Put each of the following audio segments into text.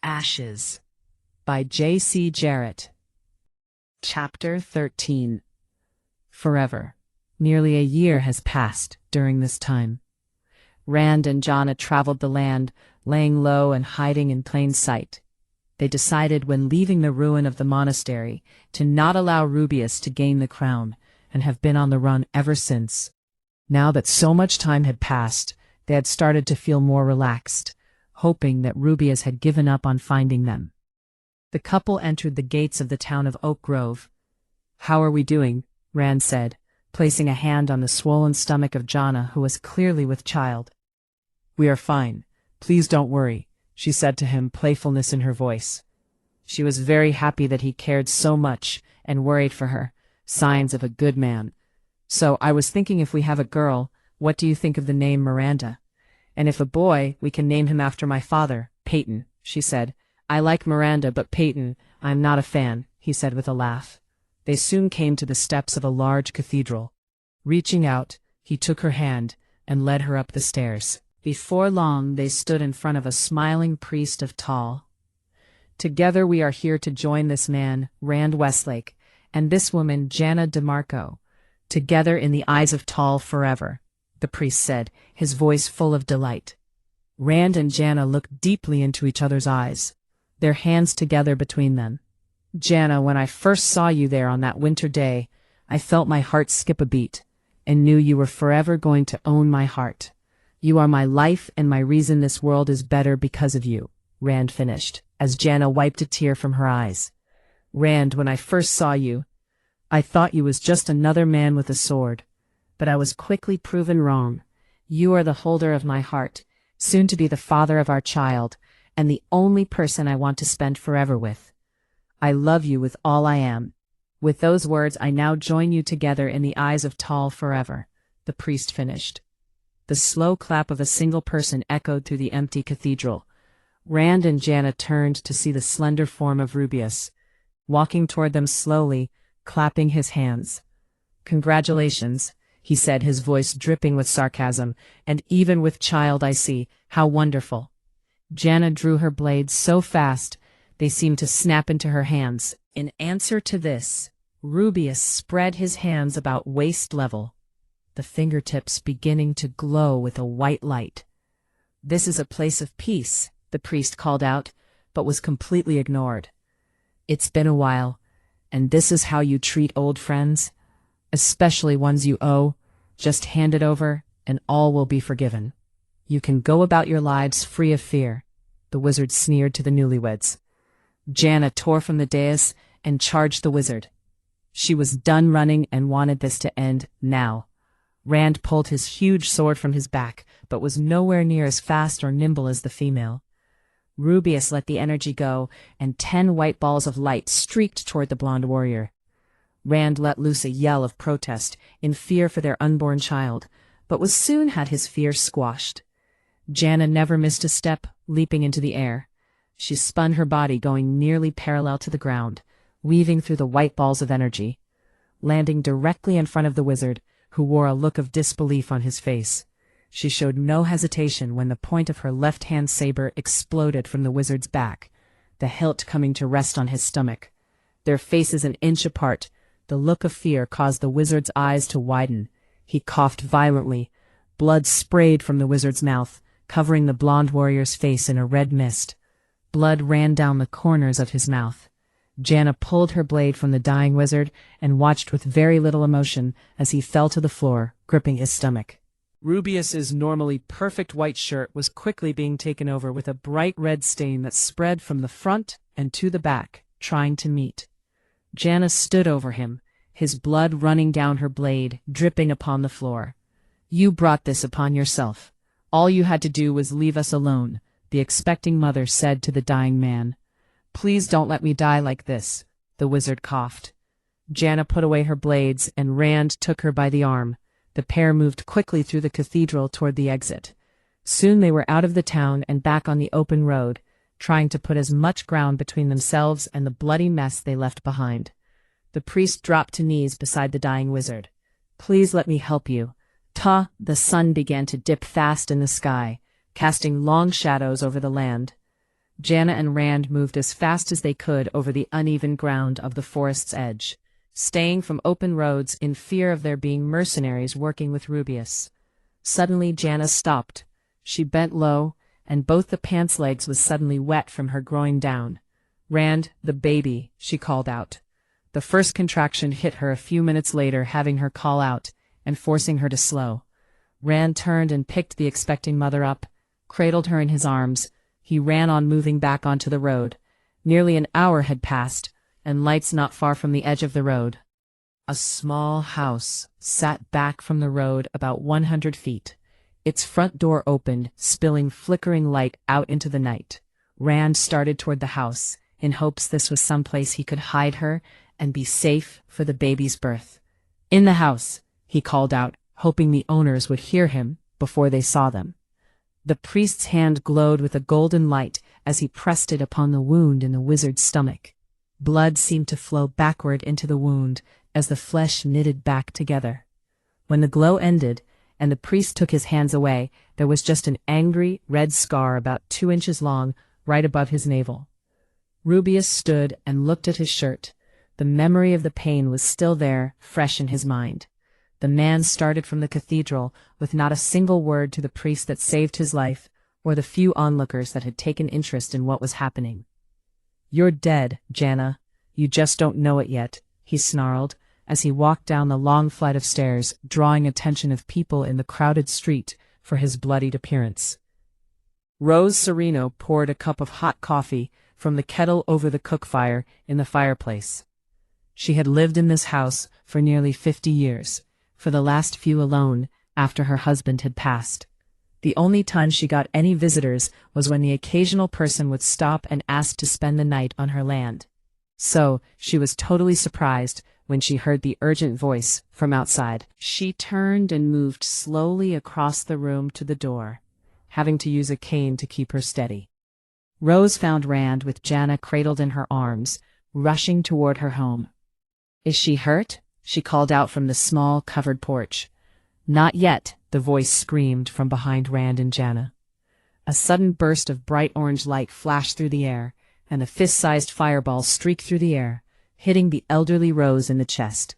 Ashes by J.C. Jarrett. Chapter 13. Forever. Nearly a year has passed during this time. Rand and Jana traveled the land, laying low and hiding in plain sight. They decided when leaving the ruin of the monastery to not allow Rubeus to gain the crown, and have been on the run ever since. Now that so much time had passed, they had started to feel more relaxed, hoping that Rubeus had given up on finding them. The couple entered the gates of the town of Oak Grove. "How are we doing?" Rand said, placing a hand on the swollen stomach of Jana, who was clearly with child. "We are fine. Please don't worry," she said to him, playfulness in her voice. She was very happy that he cared so much and worried for her, signs of a good man. "So I was thinking, if we have a girl, what do you think of the name Miranda? And if a boy, we can name him after my father, Peyton," she said. "I like Miranda, but Peyton, I'm not a fan," he said with a laugh. They soon came to the steps of a large cathedral. Reaching out, he took her hand and led her up the stairs. Before long, they stood in front of a smiling priest of Tal. "Together we are here to join this man, Rand Westlake, and this woman, Jana DeMarco, together in the eyes of Tal forever," the priest said, his voice full of delight. Rand and Jana looked deeply into each other's eyes, their hands together between them. "Jana, when I first saw you there on that winter day, I felt my heart skip a beat, and knew you were forever going to own my heart. You are my life and my reason this world is better because of you," Rand finished, as Jana wiped a tear from her eyes. "Rand, when I first saw you, I thought you was just another man with a sword. But I was quickly proven wrong. You are the holder of my heart, soon to be the father of our child, and the only person I want to spend forever with. I love you with all I am. With those words, I now join you together in the eyes of Tal forever," the priest finished. The slow clap of a single person echoed through the empty cathedral. Rand and Jana turned to see the slender form of Rubeus, walking toward them slowly, clapping his hands. "Congratulations," he said, his voice dripping with sarcasm, "and even with child I see, how wonderful." Jana drew her blades so fast they seemed to snap into her hands. In answer to this, Rubeus spread his hands about waist level, the fingertips beginning to glow with a white light. "This is a place of peace," the priest called out, but was completely ignored. "It's been a while, and this is how you treat old friends? Especially ones you owe? Just hand it over, and all will be forgiven. You can go about your lives free of fear," the wizard sneered to the newlyweds. Jana tore from the dais and charged the wizard. She was done running and wanted this to end now. Rand pulled his huge sword from his back, but was nowhere near as fast or nimble as the female. Rubeus let the energy go, and 10 white balls of light streaked toward the blonde warrior. Rand let loose a yell of protest, in fear for their unborn child, but was soon had his fear squashed. Jana never missed a step, leaping into the air. She spun her body, going nearly parallel to the ground, weaving through the white balls of energy, landing directly in front of the wizard, who wore a look of disbelief on his face. She showed no hesitation when the point of her left-hand saber exploded from the wizard's back, the hilt coming to rest on his stomach. Their faces an inch apart, the look of fear caused the wizard's eyes to widen. He coughed violently. Blood sprayed from the wizard's mouth, covering the blonde warrior's face in a red mist. Blood ran down the corners of his mouth. Jana pulled her blade from the dying wizard and watched with very little emotion as he fell to the floor, gripping his stomach. Rubeus's normally perfect white shirt was quickly being taken over with a bright red stain that spread from the front and to the back, trying to meet. Jana stood over him, his blood running down her blade, dripping upon the floor. "You brought this upon yourself. All you had to do was leave us alone," the expecting mother said to the dying man. "Please don't let me die like this," the wizard coughed. Jana put away her blades, and Rand took her by the arm. The pair moved quickly through the cathedral toward the exit. Soon they were out of the town and back on the open road, trying to put as much ground between themselves and the bloody mess they left behind. The priest dropped to knees beside the dying wizard. "Please let me help you." The sun began to dip fast in the sky, casting long shadows over the land. Jana and Rand moved as fast as they could over the uneven ground of the forest's edge, staying from open roads in fear of there being mercenaries working with Rubeus. Suddenly Jana stopped. She bent low, and both the pants' legs was suddenly wet from her groin down. "Rand, the baby," she called out. The first contraction hit her a few minutes later, having her call out and forcing her to slow. Rand turned and picked the expecting mother up, cradled her in his arms. He ran on, moving back onto the road. Nearly an hour had passed, and lights not far from the edge of the road. A small house sat back from the road about 100 feet. Its front door opened, spilling flickering light out into the night. Rand started toward the house, in hopes this was someplace he could hide her and be safe for the baby's birth. "In the house," he called out, hoping the owners would hear him before they saw them. The priest's hand glowed with a golden light as he pressed it upon the wound in the wizard's stomach. Blood seemed to flow backward into the wound as the flesh knitted back together. When the glow ended and the priest took his hands away, there was just an angry red scar about 2 inches long right above his navel. Rubeus stood and looked at his shirt. The memory of the pain was still there, fresh in his mind. The man started from the cathedral with not a single word to the priest that saved his life, or the few onlookers that had taken interest in what was happening. "You're dead, Jana. You just don't know it yet," he snarled, as he walked down the long flight of stairs, drawing attention of people in the crowded street for his bloodied appearance. Rose Sereno poured a cup of hot coffee from the kettle over the cook fire in the fireplace. She had lived in this house for nearly 50 years, for the last few alone, after her husband had passed. The only time she got any visitors was when the occasional person would stop and ask to spend the night on her land. So, she was totally surprised when she heard the urgent voice from outside. She turned and moved slowly across the room to the door, having to use a cane to keep her steady. Rose found Rand with Jana cradled in her arms, rushing toward her home. "Is she hurt?" she called out from the small, covered porch. "Not yet," the voice screamed from behind Rand and Jana. A sudden burst of bright orange light flashed through the air, and a fist-sized fireball streaked through the air, hitting the elderly Rose in the chest.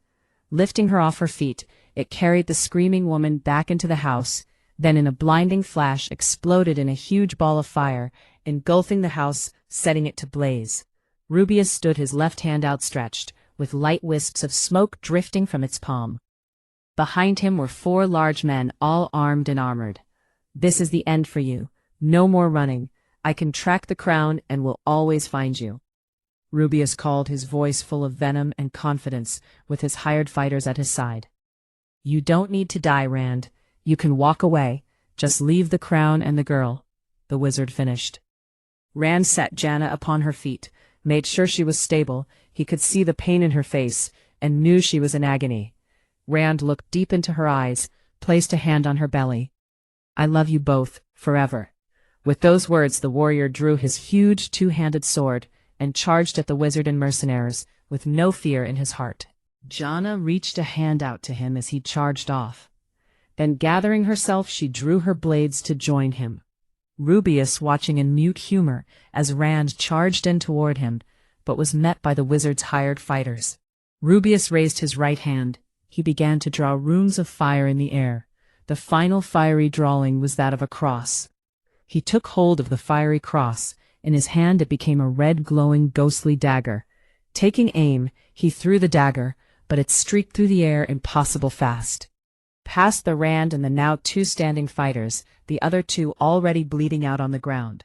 Lifting her off her feet, it carried the screaming woman back into the house, then in a blinding flash exploded in a huge ball of fire, engulfing the house, setting it to blaze. Rubeus stood, his left hand outstretched, with light wisps of smoke drifting from its palm. Behind him were 4 large men, all armed and armored. "This is the end for you. No more running. I can track the crown and will always find you," Rubeus called, his voice full of venom and confidence, with his hired fighters at his side. "You don't need to die, Rand. You can walk away. Just leave the crown and the girl," the wizard finished. Rand set Jana upon her feet, made sure she was stable. He could see the pain in her face, and knew she was in agony. Rand looked deep into her eyes, placed a hand on her belly. "I love you both, forever." With those words, the warrior drew his huge 2-handed sword and charged at the wizard and mercenaries, with no fear in his heart. Jana reached a hand out to him as he charged off. Then, gathering herself, she drew her blades to join him. Rubeus watching in mute humor as Rand charged in toward him, but was met by the wizard's hired fighters. Rubeus raised his right hand. He began to draw runes of fire in the air. The final fiery drawing was that of a cross. He took hold of the fiery cross. In his hand it became a red, glowing, ghostly dagger. Taking aim, he threw the dagger, but it streaked through the air impossible fast. Past the Rand and the now 2 standing fighters, the other 2 already bleeding out on the ground.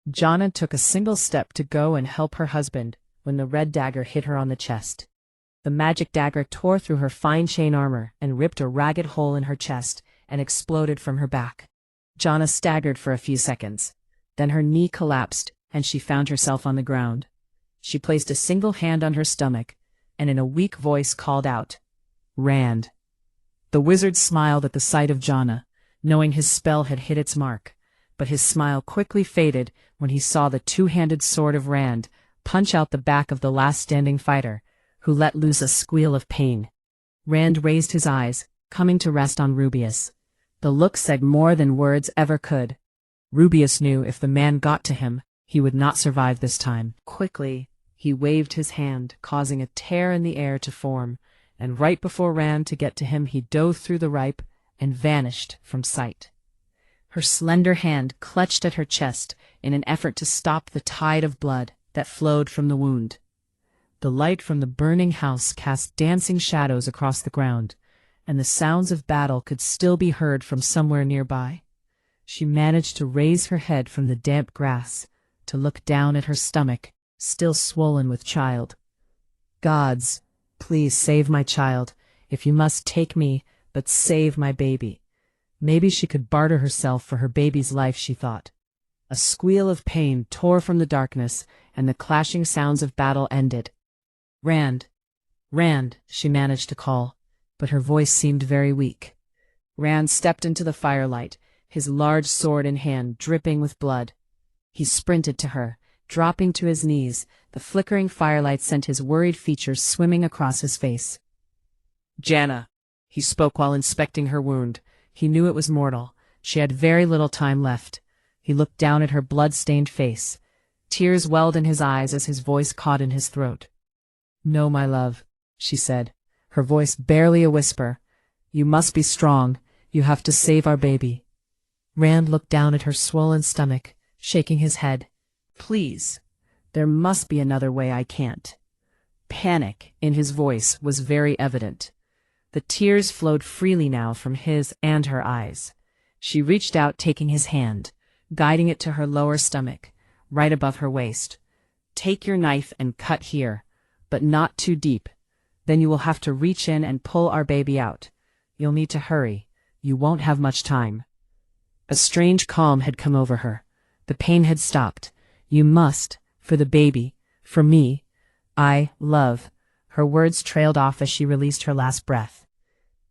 Jana took a single step to go and help her husband when the red dagger hit her on the chest. The magic dagger tore through her fine chain armor and ripped a ragged hole in her chest and exploded from her back. Jana staggered for a few seconds. Then her knee collapsed, and she found herself on the ground. She placed a single hand on her stomach, and in a weak voice called out, "Rand." The wizard smiled at the sight of Jana, knowing his spell had hit its mark, but his smile quickly faded when he saw the 2-handed sword of Rand punch out the back of the last standing fighter, who let loose a squeal of pain. Rand raised his eyes, coming to rest on Rubeus. The look said more than words ever could. Rubeus knew if the man got to him, He would not survive this time. Quickly, he waved his hand, causing a tear in the air to form, and right before Rand could get to him, he dove through the ripe and vanished from sight. Her slender hand clutched at her chest in an effort to stop the tide of blood that flowed from the wound. The light from the burning house cast dancing shadows across the ground, and the sounds of battle could still be heard from somewhere nearby. She managed to raise her head from the damp grass to look down at her stomach, still swollen with child. Gods, please save my child. If you must, take me, but save my baby. Maybe she could barter herself for her baby's life, she thought. A squeal of pain tore from the darkness, and the clashing sounds of battle ended. Rand, Rand, she managed to call, but her voice seemed very weak. Rand stepped into the firelight, his large sword in hand, dripping with blood. He sprinted to her, dropping to his knees. The flickering firelight sent his worried features swimming across his face. Janna, he spoke while inspecting her wound. He knew it was mortal. She had very little time left. He looked down at her blood-stained face. Tears welled in his eyes as his voice caught in his throat. No, my love, she said, her voice barely a whisper. You must be strong. You have to save our baby. Rand looked down at her swollen stomach, shaking his head. Please, there must be another way. I can't. Panic in his voice was very evident. The tears flowed freely now from his and her eyes. She reached out, taking his hand, guiding it to her lower stomach, right above her waist. Take your knife and cut here, but not too deep. Then you will have to reach in and pull our baby out. You'll need to hurry. You won't have much time. A strange calm had come over her. The pain had stopped. You must, for the baby, for me. Love. Her words trailed off as she released her last breath.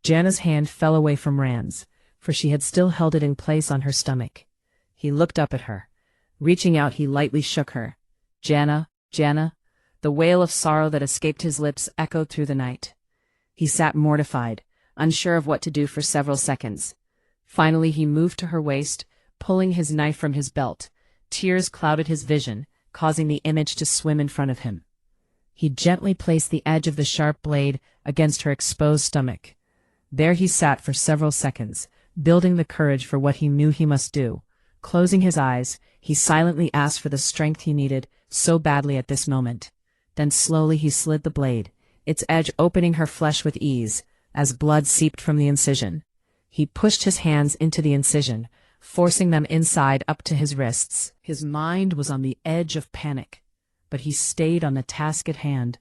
Janna's hand fell away from Rand's, for she had still held it in place on her stomach. He looked up at her. Reaching out, he lightly shook her. Janna, Janna. The wail of sorrow that escaped his lips echoed through the night. He sat mortified, unsure of what to do for several seconds. Finally he moved to her waist, pulling his knife from his belt. Tears clouded his vision, causing the image to swim in front of him. He gently placed the edge of the sharp blade against her exposed stomach. There he sat for several seconds, building the courage for what he knew he must do. Closing his eyes, he silently asked for the strength he needed so badly at this moment. Then slowly he slid the blade, its edge opening her flesh with ease, as blood seeped from the incision. He pushed his hands into the incision, forcing them inside up to his wrists. His mind was on the edge of panic, but he stayed on the task at hand.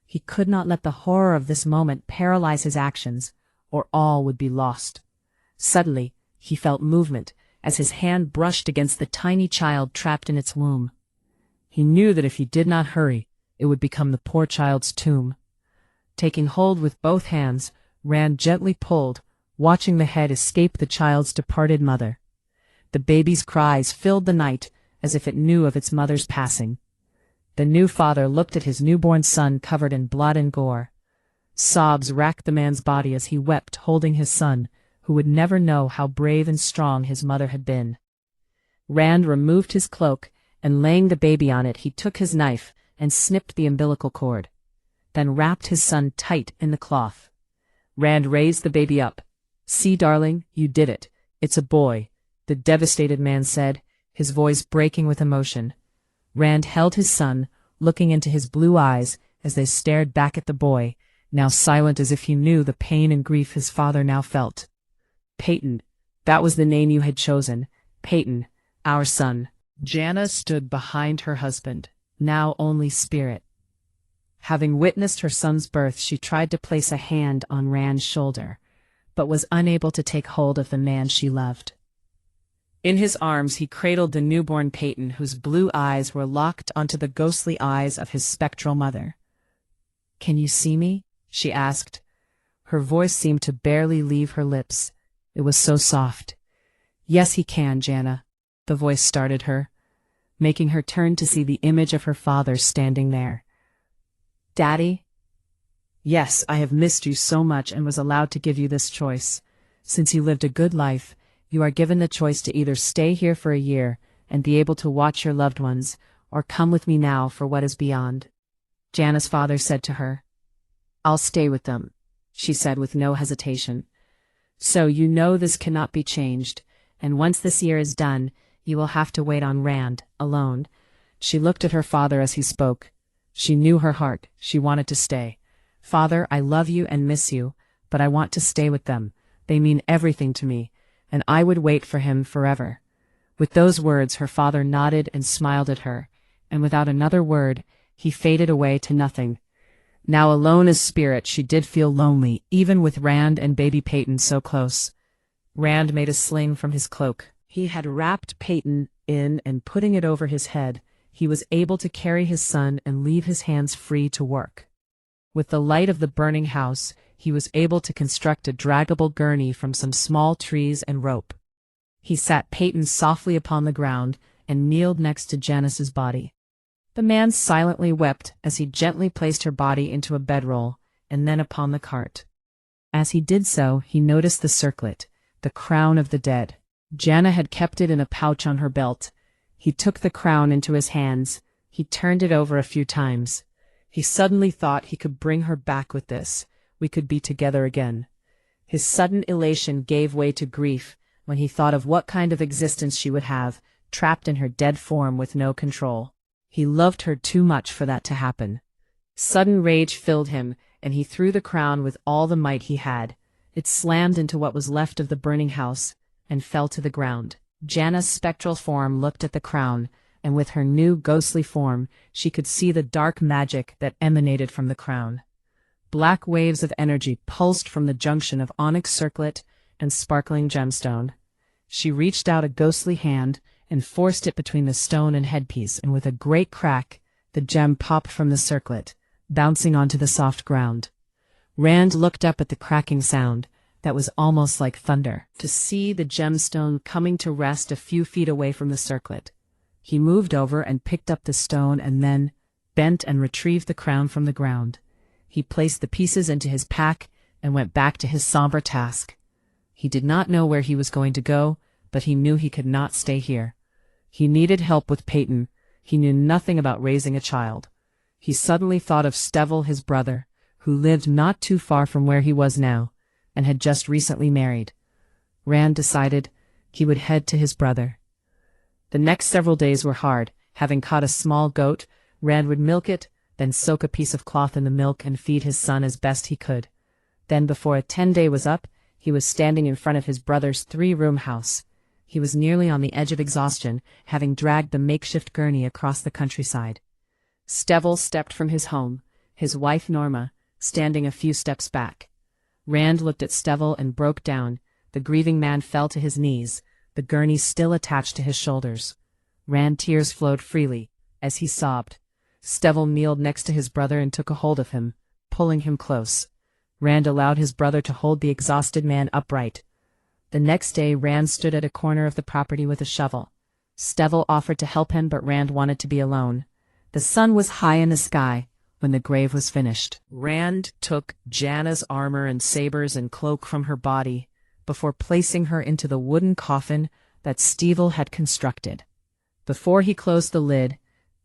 He could not let the horror of this moment paralyze his actions, or all would be lost. Suddenly, he felt movement as his hand brushed against the tiny child trapped in its womb. He knew that if he did not hurry, it would become the poor child's tomb. Taking hold with both hands, Rand gently pulled, watching the head escape the child's departed mother. The baby's cries filled the night as if it knew of its mother's passing. The new father looked at his newborn son covered in blood and gore. Sobs racked the man's body as he wept, holding his son, who would never know how brave and strong his mother had been. Rand removed his cloak, and laying the baby on it, he took his knife and snipped the umbilical cord, then wrapped his son tight in the cloth. Rand raised the baby up. See, darling, you did it. It's a boy, the devastated man said, his voice breaking with emotion. Rand held his son, looking into his blue eyes as they stared back at the boy, now silent as if he knew the pain and grief his father now felt. Peyton, that was the name you had chosen. Peyton, our son. Janna stood behind her husband, now only spirit. Having witnessed her son's birth, she tried to place a hand on Rand's shoulder, but was unable to take hold of the man she loved. In his arms he cradled the newborn Peyton, whose blue eyes were locked onto the ghostly eyes of his spectral mother. "Can you see me?" she asked. Her voice seemed to barely leave her lips. It was so soft. "Yes, he can, Janna," the voice started her, making her turn to see the image of her father standing there. "Daddy?" "Yes, I have missed you so much and was allowed to give you this choice. Since you lived a good life, you are given the choice to either stay here for a year and be able to watch your loved ones, or come with me now for what is beyond." Jana's father said to her, "I'll stay with them," she said with no hesitation. "So you know this cannot be changed, and once this year is done, you will have to wait on Rand, alone." She looked at her father as he spoke. She knew her heart. She wanted to stay. "Father, I love you and miss you, but I want to stay with them. They mean everything to me, and I would wait for him forever." With those words, her father nodded and smiled at her, and without another word, he faded away to nothing. Now alone as spirit, she did feel lonely, even with Rand and baby Peyton so close. Rand made a sling from his cloak. He had wrapped Peyton in, and putting it over his head, he was able to carry his son and leave his hands free to work. With the light of the burning house, he was able to construct a draggable gurney from some small trees and rope. He sat Peyton softly upon the ground and kneeled next to Janice's body. The man silently wept as he gently placed her body into a bedroll and then upon the cart. As he did so, he noticed the circlet, the crown of the dead. Jana had kept it in a pouch on her belt. He took the crown into his hands. He turned it over a few times. He suddenly thought he could bring her back with this. We could be together again. His sudden elation gave way to grief when he thought of what kind of existence she would have, trapped in her dead form with no control. He loved her too much for that to happen. Sudden rage filled him, and he threw the crown with all the might he had. It slammed into what was left of the burning house and fell to the ground. Jana's spectral form looked at the crown, and with her new ghostly form, she could see the dark magic that emanated from the crown. Black waves of energy pulsed from the junction of onyx circlet and sparkling gemstone. She reached out a ghostly hand and forced it between the stone and headpiece, and with a great crack, the gem popped from the circlet, bouncing onto the soft ground. Rand looked up at the cracking sound that was almost like thunder, to see the gemstone coming to rest a few feet away from the circlet. He moved over and picked up the stone and then bent and retrieved the crown from the ground. He placed the pieces into his pack and went back to his somber task. He did not know where he was going to go, but he knew he could not stay here. He needed help with Peyton. He knew nothing about raising a child. He suddenly thought of Stevel, his brother, who lived not too far from where he was now, and had just recently married. Rand decided he would head to his brother. The next several days were hard. Having caught a small goat, Rand would milk it, then soak a piece of cloth in the milk and feed his son as best he could. Then, before a 10-day was up, he was standing in front of his brother's 3-room house. He was nearly on the edge of exhaustion, having dragged the makeshift gurney across the countryside. Stevel stepped from his home, his wife Norma standing a few steps back. Rand looked at Stevel and broke down. The grieving man fell to his knees, the gurney still attached to his shoulders. Rand tears flowed freely as he sobbed. Stevel kneeled next to his brother and took a hold of him, pulling him close. Rand allowed his brother to hold the exhausted man upright. The next day, Rand stood at a corner of the property with a shovel. Stevel offered to help him, but Rand wanted to be alone. The sun was high in the sky when the grave was finished. Rand took Jana's armor and sabers and cloak from her body before placing her into the wooden coffin that Stevel had constructed. Before he closed the lid,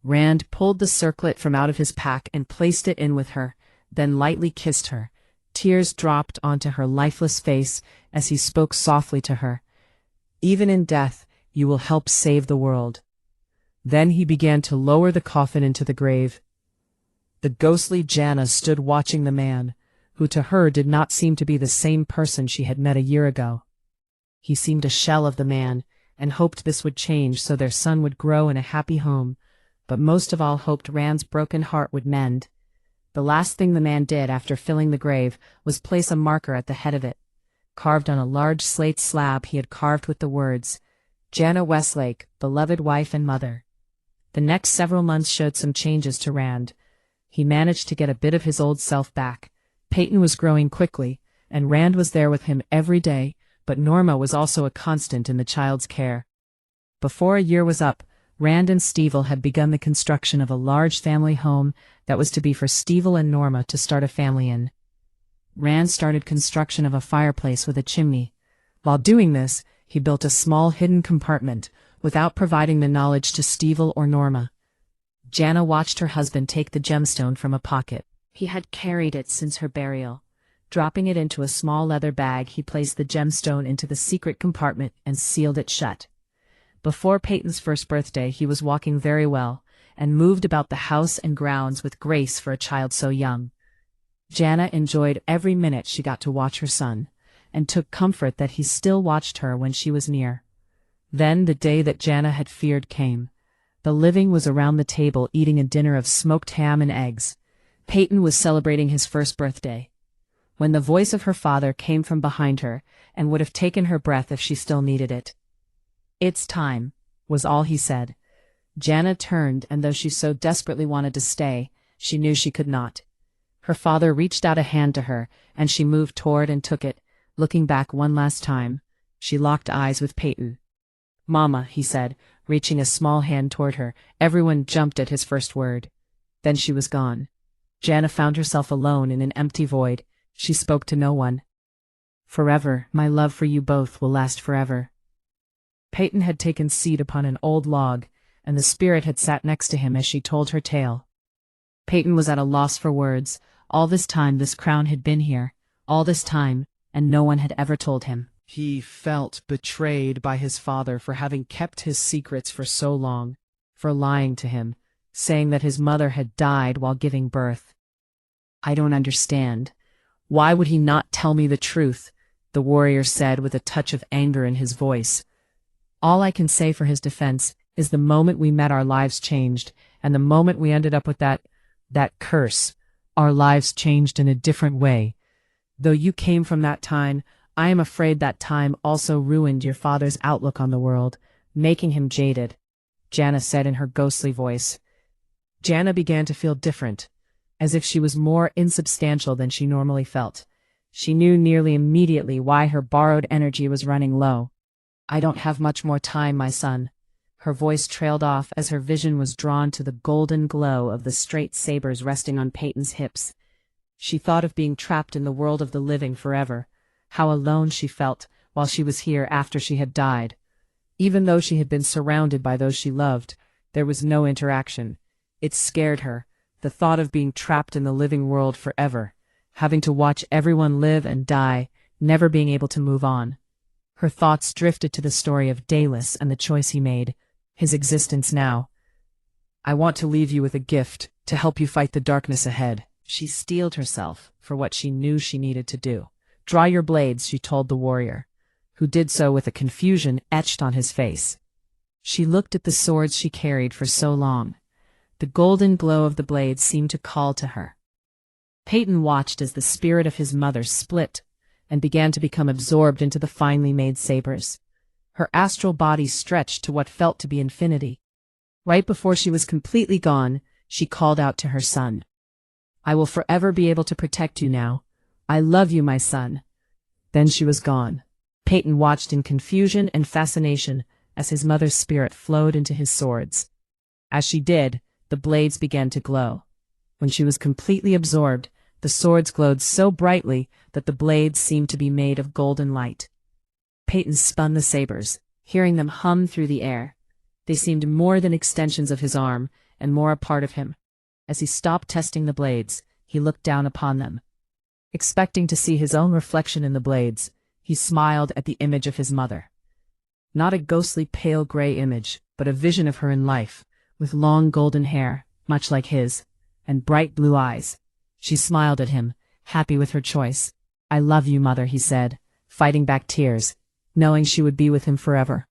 Rand pulled the circlet from out of his pack and placed it in with her, then lightly kissed her. Tears dropped onto her lifeless face as he spoke softly to her. "Even in death, you will help save the world." Then he began to lower the coffin into the grave. The ghostly Jana stood watching the man, who to her did not seem to be the same person she had met a year ago. He seemed a shell of the man, and hoped this would change so their son would grow in a happy home, but most of all hoped Rand's broken heart would mend. The last thing the man did after filling the grave was place a marker at the head of it. Carved on a large slate slab he had carved with the words, "Jana Westlake, beloved wife and mother." The next several months showed some changes to Rand. He managed to get a bit of his old self back. Peyton was growing quickly, and Rand was there with him every day, but Norma was also a constant in the child's care. Before a year was up, Rand and Stevel had begun the construction of a large family home that was to be for Stevel and Norma to start a family in. Rand started construction of a fireplace with a chimney. While doing this, he built a small hidden compartment without providing the knowledge to Stevel or Norma. Jana watched her husband take the gemstone from a pocket. He had carried it since her burial. Dropping it into a small leather bag, he placed the gemstone into the secret compartment and sealed it shut. Before Peyton's first birthday, he was walking very well, and moved about the house and grounds with grace for a child so young. Jana enjoyed every minute she got to watch her son, and took comfort that he still watched her when she was near. Then the day that Jana had feared came. The living was around the table eating a dinner of smoked ham and eggs. Peyton was celebrating his first birthday, when the voice of her father came from behind her and would have taken her breath if she still needed it. "It's time," was all he said. Jana turned, and though she so desperately wanted to stay, she knew she could not. Her father reached out a hand to her, and she moved toward and took it, looking back one last time. She locked eyes with Peyton. "Mama," he said, reaching a small hand toward her. Everyone jumped at his first word. Then she was gone. Jana found herself alone in an empty void. She spoke to no one. "Forever, my love for you both will last forever." Peyton had taken seat upon an old log, and the spirit had sat next to him as she told her tale. Peyton was at a loss for words. All this time this crown had been here, all this time, and no one had ever told him. He felt betrayed by his father for having kept his secrets for so long, for lying to him, saying that his mother had died while giving birth. "I don't understand. Why would he not tell me the truth?" the warrior said with a touch of anger in his voice. "All I can say for his defense is the moment we met our lives changed, and the moment we ended up with that curse, our lives changed in a different way. Though you came from that time, I am afraid that time also ruined your father's outlook on the world, making him jaded," Jana said in her ghostly voice. Jana began to feel different, as if she was more insubstantial than she normally felt. She knew nearly immediately why her borrowed energy was running low. "I don't have much more time, my son." Her voice trailed off as her vision was drawn to the golden glow of the straight sabers resting on Peyton's hips. She thought of being trapped in the world of the living forever, how alone she felt while she was here after she had died. Even though she had been surrounded by those she loved, there was no interaction. It scared her, the thought of being trapped in the living world forever, having to watch everyone live and die, never being able to move on. Her thoughts drifted to the story of Dallas and the choice he made, his existence now. "I want to leave you with a gift to help you fight the darkness ahead." She steeled herself for what she knew she needed to do. "Draw your blades," she told the warrior, who did so with a confusion etched on his face. She looked at the swords she carried for so long. The golden glow of the blades seemed to call to her. Peyton watched as the spirit of his mother split and began to become absorbed into the finely made sabers. Her astral body stretched to what felt to be infinity. Right before she was completely gone, she called out to her son. "I will forever be able to protect you now. I love you, my son." Then she was gone. Peyton watched in confusion and fascination as his mother's spirit flowed into his swords. As she did, the blades began to glow. When she was completely absorbed, the swords glowed so brightly that the blades seemed to be made of golden light. Peyton spun the sabers, hearing them hum through the air. They seemed more than extensions of his arm, and more a part of him. As he stopped testing the blades, he looked down upon them. Expecting to see his own reflection in the blades, he smiled at the image of his mother. Not a ghostly pale gray image, but a vision of her in life, with long golden hair, much like his, and bright blue eyes. She smiled at him, happy with her choice. "I love you, mother," he said, fighting back tears, knowing she would be with him forever.